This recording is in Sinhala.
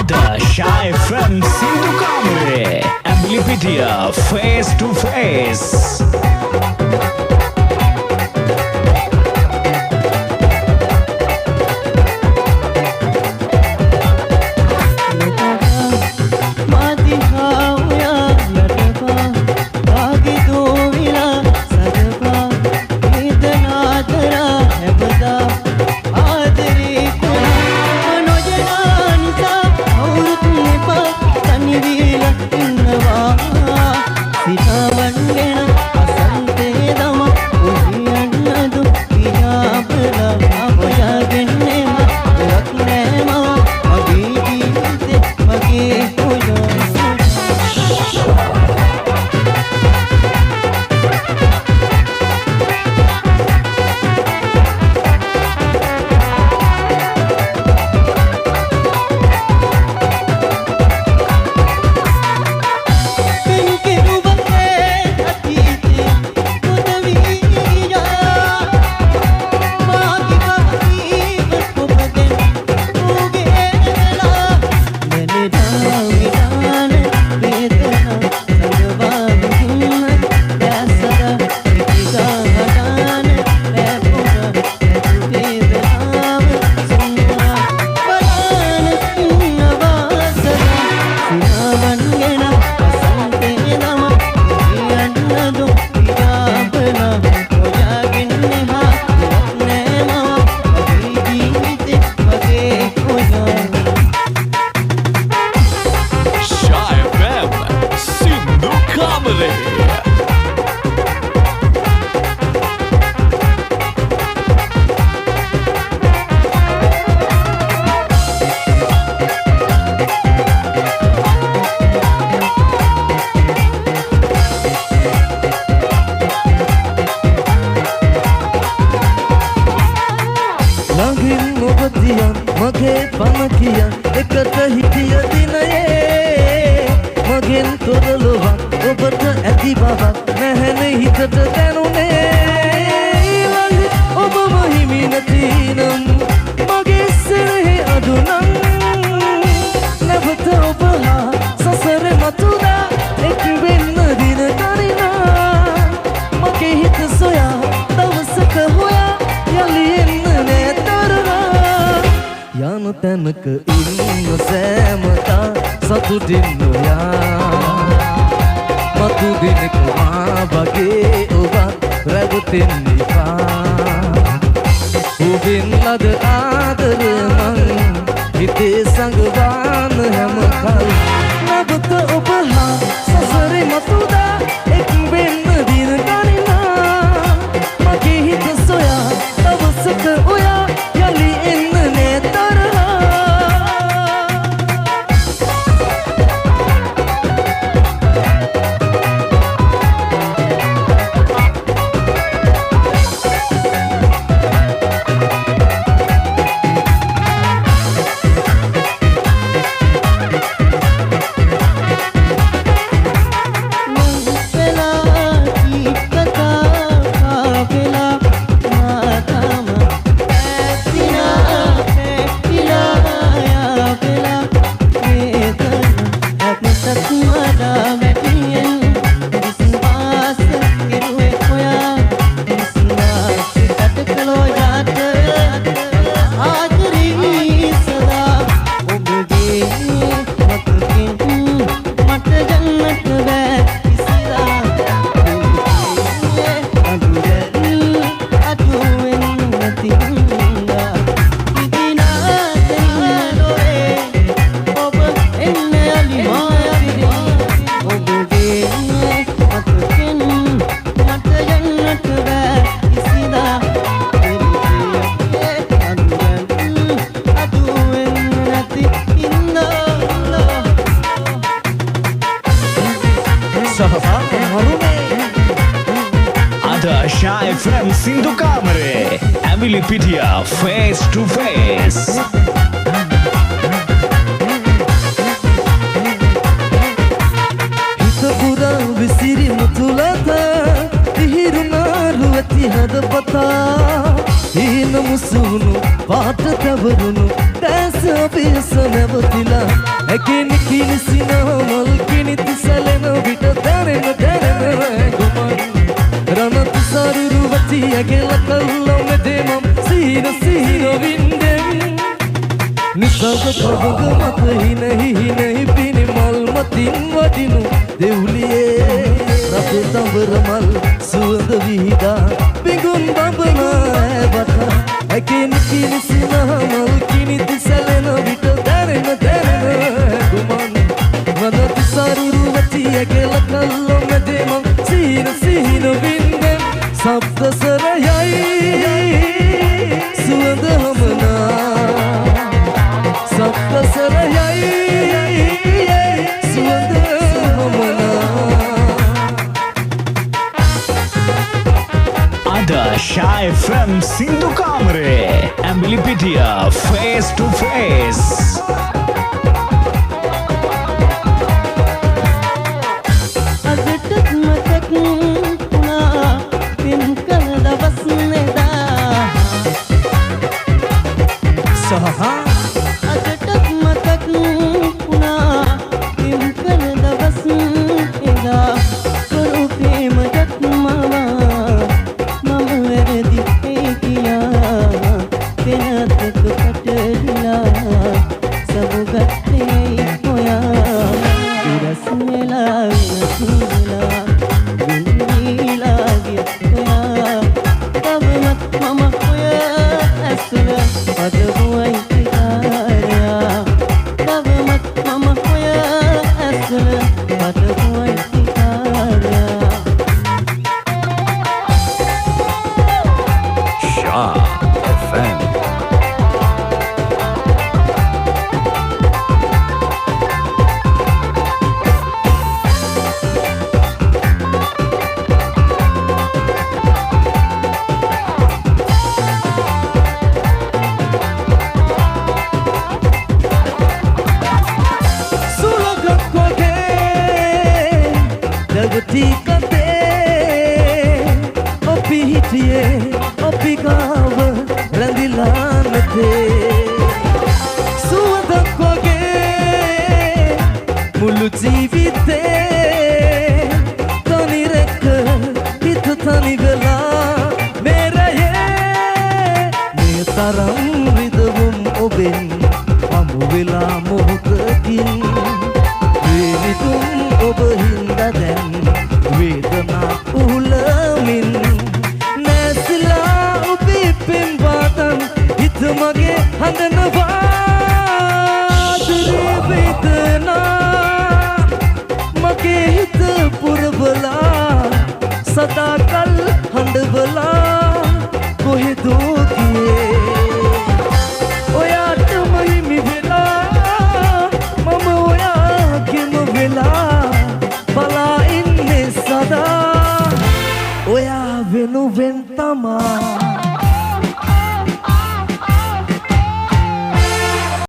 The Shy from Sindhu Kamre, Ambilipedia, face to face. मगे पमकिया එකට හිටිය දිනයේ මගෙන් තොරලුව ඔබට ඇති බවක් නැහැනේ හිතට දැනුනේ ඔබම හිමි නැතිනම් මගේ සිරෙහි අදුනම් නැවත ඔබ හා සසර මතුදා එක් වෙන්න දින තරිනා මගේ හිත සොයා දවසක හොයා යලි එන්න නෑ යන තැනක ඉන්න සෑමතා සතුටින් නොයා මතු දිනක මා වගේ ඔබත් රැවටෙන්න එපා ඔබෙන් ලද ආදර මං හිතේ සංගවාන හැම කල් නැවත ඔබ හා සසරේ මතුදා එක් වෙන්න දින ගනිනා මගේ හිත සොයා දවසක ඔයා යලි එන්න නෑ The Shy from Sindhu Kamre, Ambilipedia, face to face. හිත පුරා විසිරි මුතුලත ඉහිරුනාරු ඇති හදපතා හීන මුසුණු පාට තවරුණු දැස පිස නැවතිලා ඇකෙනි කිනිසිනමල් කිනිති සැලෙන විට දැනෙන ගුමන් රණත් සරුරු වති ඇගෙල කල්ලොම දෙමම් සීන වින්දෙන් නිසග පවග මත හිනහි පිණි මල් මතින් වදිනු දෙව්ලියේ රත දඹර මල් සුවඳ විහිදා බිඟුන් බඹනා ඇබත ඇකෙනි කිනිසිනමල් කිනිති සැලෙන විට දැනෙන ගුමන් රණත් සරුරු වති ඇගෙල කල්ලොම දෙමම් සීන වින්දෙන් සබ්ද සරයයි සුවඳ හමනා සබ්ද සරයයි සුවඳ හමනා Ada Shy FM Sindhu Kamare Ambilipitia Face to Face. අදටත් මතක් වුණා පින් කළ දවස් එදා කරු ප්‍රේමයක් මවා මම වැරදි කියා වෙනතක පැටලිලා සබුගත්තේ හොයා ඉරස් මෙලා වෙනසුලා විඳීලා ගිය හොයා තවමත් මම හොයා ඇසුර අදවයි තිකාරයා තවමත් මම හොයා ඇසුර අදවයි තිකාරයා Shy FM. ඔපි හිටියේ ඔපි ගාව රැඳිලා නැතේ සුවඳක් වගේ මුළු ජීවිතේ තනි රැක හිත තනි වෙලා මේ රයේ මේ තරම් විදවුම් ඔබෙන් හමු වෙලා මොහොතකින් වේවිතුම් ඔබ හින්දා දැන් වේදනා උහුලමින් නැසිලා ඔබේ පෙම්බාතන් හිත මගේ හඳනවා දුරේ වේදනා මගේ හිත පුරවලා සදාකල් හඬවලා කොහෙදෝ ගියේ ඔයාටම හිමි වෙලා මම ඔයාගෙම වෙලා බලා ඉන්නේ සදා ඔයා වෙනුවෙන් තමා